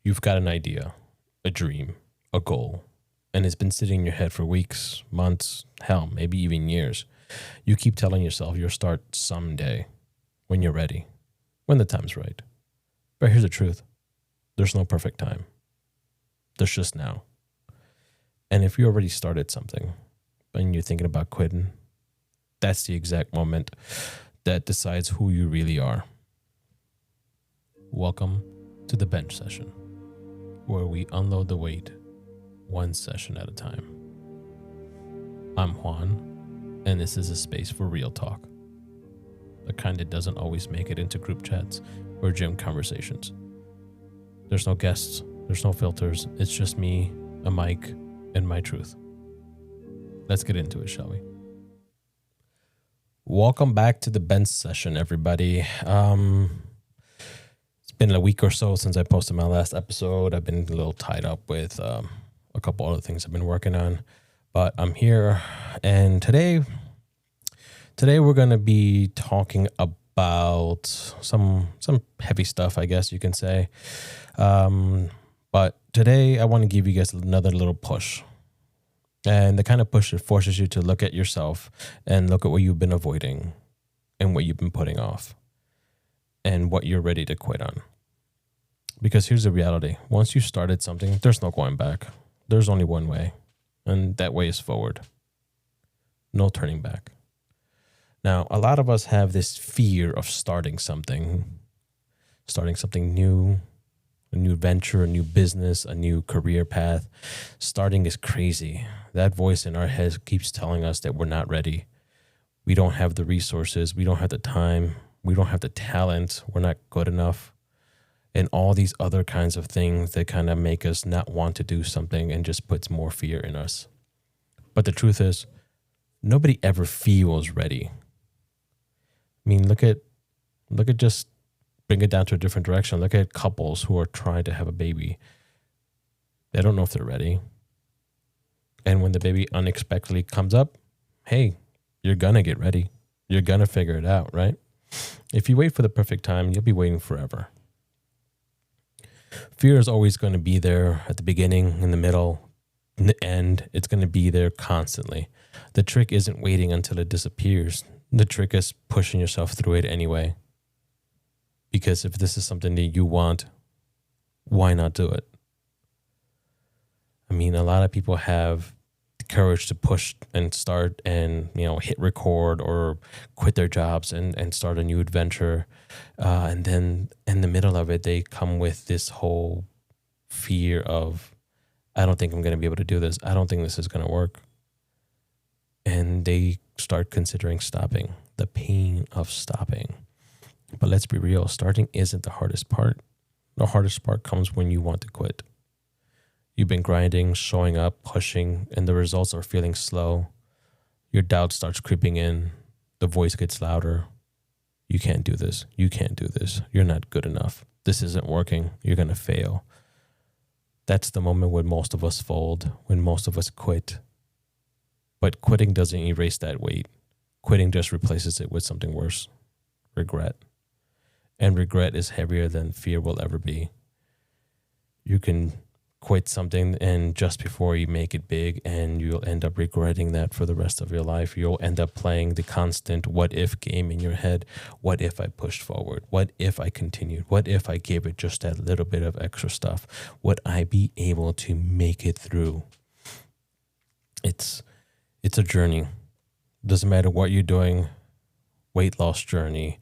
You've got an idea, a dream, a goal, and it's been sitting in your head for weeks, months, hell, maybe even years. You keep telling yourself you'll start someday when you're ready, when the time's right. But here's the truth. There's no perfect time. There's just now. And if you already started something and you're thinking about quitting, that's the exact moment that decides who you really are. Welcome to the bench session, where we unload the weight one session at a time. I'm Juan, and this is a space for real talk. The kind that doesn't always make it into group chats or gym conversations. There's no guests, there's no filters, it's just me, a mic, and my truth. Let's get into it, shall we? Welcome back to the bench session, everybody. It's been a week or so since I posted my last episode. I've been a little tied up with a couple other things I've been working on, but I'm here, and today we're going to be talking about some heavy stuff, I guess you can say. But today I want to give you guys another little push. And the kind of push that forces you to look at yourself and look at what you've been avoiding and what you've been putting off and what you're ready to quit on. Because here's the reality. Once you started something, there's no going back. There's only one way. And that way is forward. No turning back. Now, a lot of us have this fear of starting something new, a new venture, a new business, a new career path. Starting is crazy. That voice in our head keeps telling us that we're not ready. We don't have the resources. We don't have the time. We don't have the talent. We're not good enough. And all these other kinds of things that kind of make us not want to do something and just puts more fear in us. But the truth is, nobody ever feels ready. I mean, look at just bring it down to a different direction. Look at couples who are trying to have a baby. They don't know if they're ready. And when the baby unexpectedly comes up, hey, you're going to get ready. You're going to figure it out, right? If you wait for the perfect time, you'll be waiting forever. Fear is always going to be there at the beginning, in the middle, in the end. It's going to be there constantly. The trick isn't waiting until it disappears. The trick is pushing yourself through it anyway. Because if this is something that you want, why not do it? I mean, a lot of people have the courage to push and start and, hit record or quit their jobs and start a new adventure. And then in the middle of it, they come with this whole fear of, I don't think I'm going to be able to do this. I don't think this is going to work. And they start considering stopping, the pain of stopping. But let's be real, starting isn't the hardest part. The hardest part comes when you want to quit. You've been grinding, showing up, pushing, and the results are feeling slow. Your doubt starts creeping in. The voice gets louder. You can't do this. You can't do this. You're not good enough. This isn't working. You're going to fail. That's the moment when most of us fold, when most of us quit. But quitting doesn't erase that weight. Quitting just replaces it with something worse, regret. And regret is heavier than fear will ever be. You can quit something and just before you make it big, and you'll end up regretting that for the rest of your life. You'll end up playing the constant what if game in your head. What if I pushed forward? What if I continued? What if I gave it just that little bit of extra stuff? Would I be able to make it through? It's a journey. Doesn't matter what you're doing. Weight loss journey,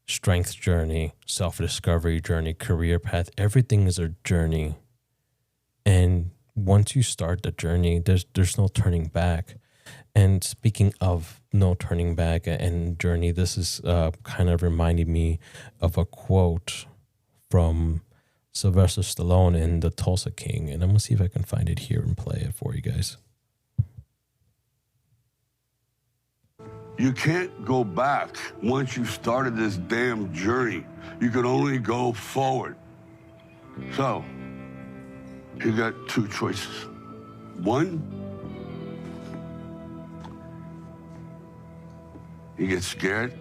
strength journey, self-discovery journey, career path. Everything is a journey. And once you start the journey, there's no turning back. And speaking of no turning back and journey, this is kind of reminding me of a quote from Sylvester Stallone in The Tulsa King. And I'm going to see if I can find it here and play it for you guys. You can't go back once you've started this damn journey. You can only go forward. So, you got two choices. One, you get scared,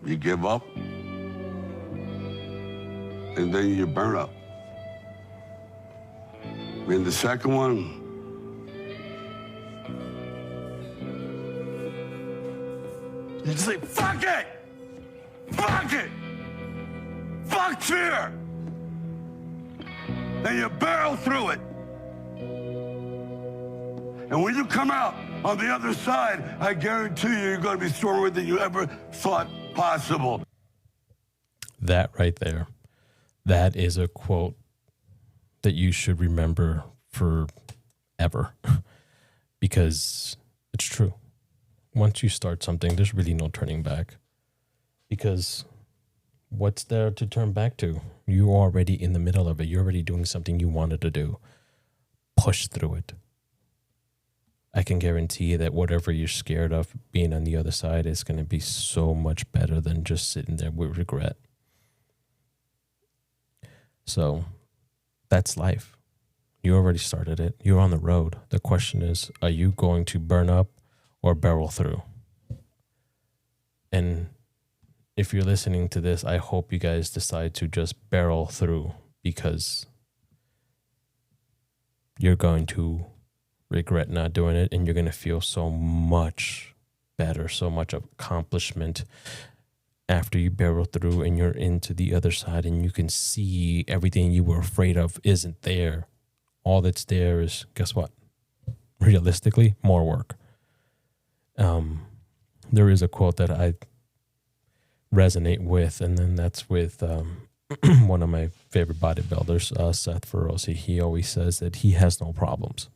you give up, and then you burn up. And the second one, you just say, fuck it! Fuck it! Fuck fear! And you barrel through it. And when you come out on the other side, I guarantee you're going to be stronger than you ever thought possible. That right there, that is a quote that you should remember forever because it's true. Once you start something, there's really no turning back because what's there to turn back to? You're already in the middle of it. You're already doing something you wanted to do. Push through it. I can guarantee that whatever you're scared of being on the other side is going to be so much better than just sitting there with regret. So that's life. You already started it. You're on the road. The question is, are you going to burn up or barrel through? And if you're listening to this, I hope you guys decide to just barrel through because you're going to regret not doing it and you're going to feel so much better, so much accomplishment after you barrel through and you're into the other side and you can see everything you were afraid of isn't there. All that's there is, guess what? Realistically, more work. There is a quote that I resonate with, and then that's with one of my favorite bodybuilders, Seth Ferosi. He always says that he has no problems.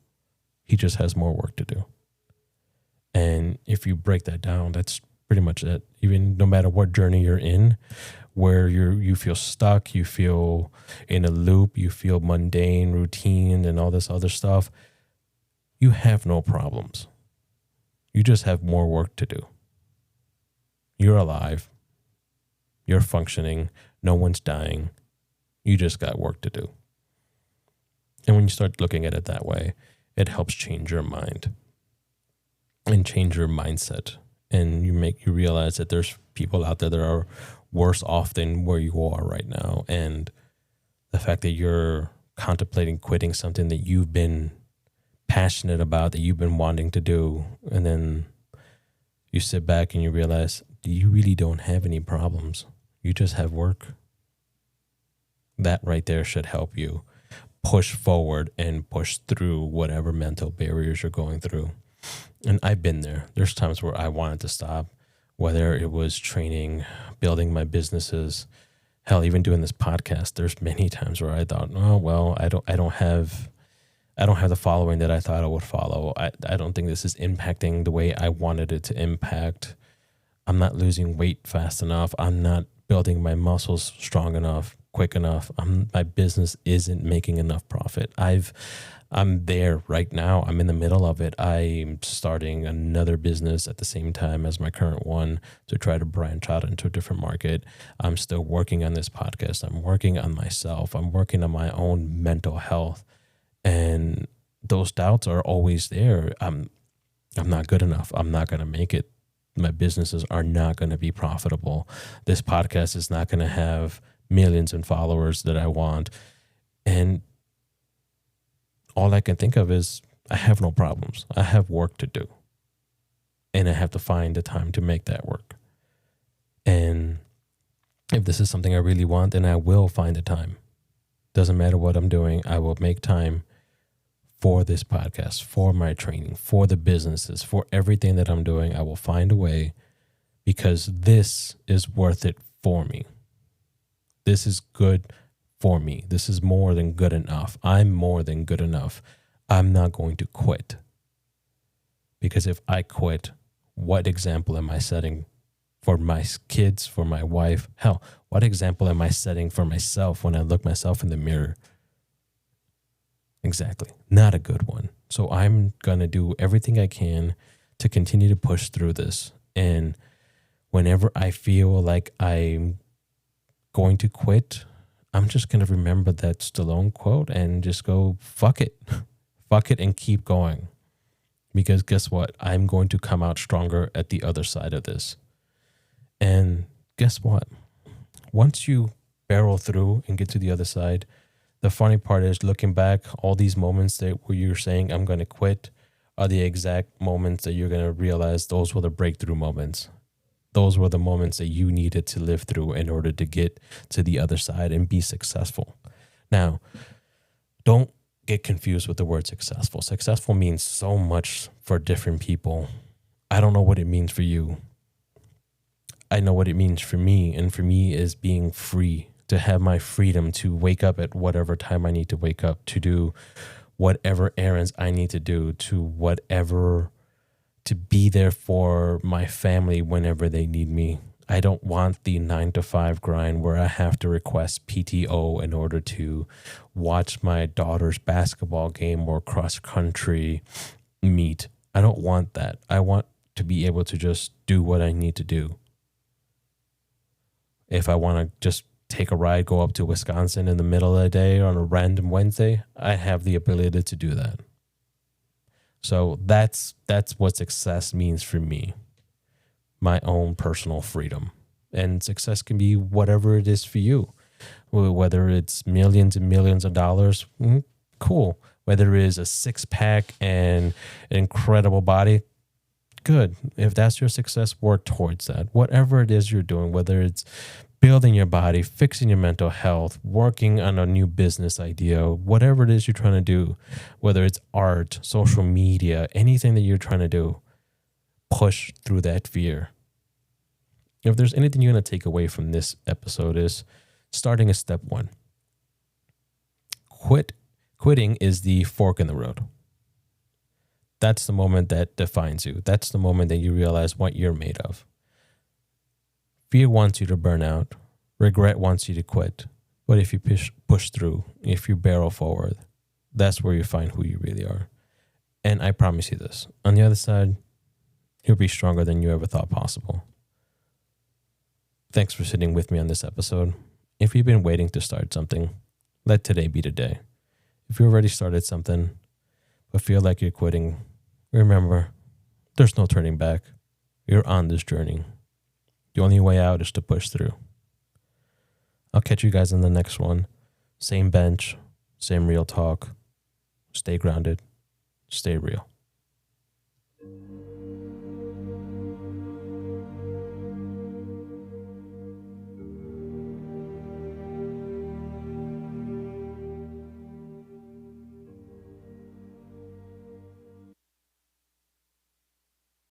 He just has more work to do. And if you break that down, that's pretty much it. Even no matter what journey you're in, where you feel stuck, you feel in a loop, you feel mundane, routine, and all this other stuff, you have no problems. You just have more work to do. You're alive. You're functioning. No one's dying. You just got work to do. And when you start looking at it that way, it helps change your mind and change your mindset. And you realize that there's people out there that are worse off than where you are right now. And the fact that you're contemplating quitting something that you've been passionate about, that you've been wanting to do, and then you sit back and you realize you really don't have any problems. You just have work. That right there should help you push forward and push through whatever mental barriers you're going through. And I've been there. There's times where I wanted to stop, whether it was training, building my businesses, hell, even doing this podcast. There's many times where I thought, oh, well, I don't have the following that I thought I would follow. I don't think this is impacting the way I wanted it to impact. I'm not losing weight fast enough. I'm not building my muscles strong enough, quick enough. My business isn't making enough profit. I'm there right now. I'm in the middle of it. I'm starting another business at the same time as my current one to try to branch out into a different market. I'm still working on this podcast. I'm working on myself. I'm working on my own mental health. And those doubts are always there. I'm not good enough. I'm not going to make it. My businesses are not going to be profitable. This podcast is not going to have millions in followers that I want. And all I can think of is I have no problems. I have work to do. And I have to find the time to make that work. And if this is something I really want, then I will find the time. Doesn't matter what I'm doing. I will make time for this podcast, for my training, for the businesses, for everything that I'm doing. I will find a way because this is worth it for me. This is good for me. This is more than good enough. I'm more than good enough. I'm not going to quit. Because if I quit, what example am I setting for my kids, for my wife? Hell, what example am I setting for myself when I look myself in the mirror? Exactly. Not a good one. So I'm going to do everything I can to continue to push through this. And whenever I feel like I'm going to quit, I'm just going to remember that Stallone quote and just go, fuck it. Fuck it and keep going. Because guess what? I'm going to come out stronger at the other side of this. And guess what? Once you barrel through and get to the other side. The funny part is looking back, all these moments that where you're saying, I'm going to quit, are the exact moments that you're going to realize those were the breakthrough moments. Those were the moments that you needed to live through in order to get to the other side and be successful. Now, don't get confused with the word successful. Successful means so much for different people. I don't know what it means for you. I know what it means for me, and for me is being free, to have my freedom to wake up at whatever time I need to wake up, to do whatever errands I need to do, to be there for my family whenever they need me. I don't want the 9-to-5 grind where I have to request PTO in order to watch my daughter's basketball game or cross country meet. I don't want that. I want to be able to just do what I need to do. If I want to just take a ride, go up to Wisconsin in the middle of the day on a random Wednesday, I have the ability to do that. So that's what success means for me. My own personal freedom. And success can be whatever it is for you. Whether it's millions and millions of dollars, cool. Whether it is a 6-pack and an incredible body, good. If that's your success, work towards that. Whatever it is you're doing, whether it's building your body, fixing your mental health, working on a new business idea, whatever it is you're trying to do, whether it's art, social media, anything that you're trying to do, push through that fear. If there's anything you're going to take away from this episode is starting is step 1. Quitting is the fork in the road. That's the moment that defines you. That's the moment that you realize what you're made of. Fear wants you to burn out. Regret wants you to quit. But if you push through, if you barrel forward, that's where you find who you really are. And I promise you this. On the other side, you'll be stronger than you ever thought possible. Thanks for sitting with me on this episode. If you've been waiting to start something, let today be the day. If you already started something, but feel like you're quitting, remember, there's no turning back. You're on this journey. The only way out is to push through. I'll catch you guys in the next one. Same bench, same real talk. Stay grounded. Stay real.